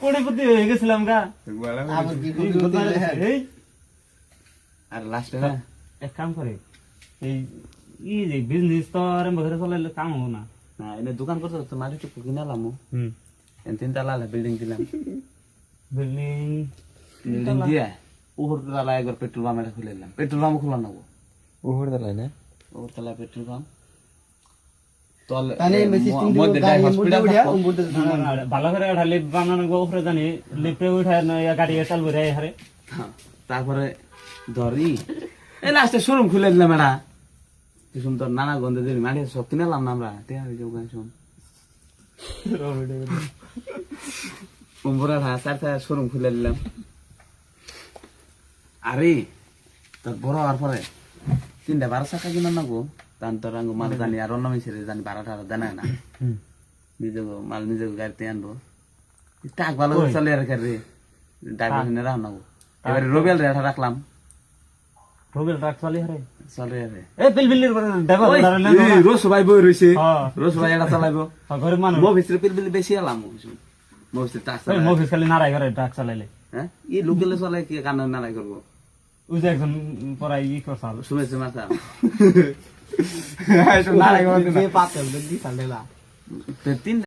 কোটিপতি হয়ে গেছিলাম গা। আবার কি কোটিপতি হলে? এই আর লাস্টে না এক কাম করে এই ই যে বিজনেস তো আরম্ভ করে চলাইলে কাম হবো না। না এনে দোকান করতে তো মাটিটুকু কিনালাম হুম, তিনতলা বিল্ডিং দিলাম বিল্ডিং বিল্ডিং দিয়ে উপর তলা একবার পেট্রোল পাম্প এটা খুলে দিলাম পেট্রোল পাম্প খোলা নেবো উপর তলায় না উপর তলা পেট্রোল পাম্প তলে তাহলে সিস্টেম দিব মধ্যে গাড়ি হসপিটাল উঠে উঠে ভালো করে একটা লিফট বানানো গো, উপরে জানি লিফটে উঠায় গাড়ি চালবো রে হারে। তারপরে ধরি এই লাস্টে শোরুম খুলে দিলাম এটা কি সুন্দর নানা গন্ধে দিলি মাটি সব কিনালাম না আমরা শুন কুম্ভরা চারটা শোরুম খুলে দিলাম। আরে তোর বড় হওয়ার পরে 3টা 12 চাকা কিনা না গো তান তোর আঙ্গ মাল জানি আর অন্য মিশে জানি 12টা দেয় না নিজে মাল নিজে গাড়িতে আনবো টাক ভালো করে চলে আর রে ড্রাইভার নিয়ে রাখ না গো এবারে রবিয়াল রেখা রাখলাম রবিল ট্রাক চলে হারে চলে রে এই পিলপিলির ড্রাইভার রোজ ভাই বই রয়েছে হ্যাঁ। রোজ ভাই এটা চালাইবো ঘরের মানুষ মফিসের পিলপিল বেশি এলাম মফিসের টাক মফিস খালি নাড়াই করে ট্রাক চালাইলে। হ্যাঁ এই লোকেলে চলে কি কান্না নাড়াই করবো ওই যে একজন পড়াই ই করছাল শুনেছি মাথা নাড়াই করে পাতে দি সালেলা 3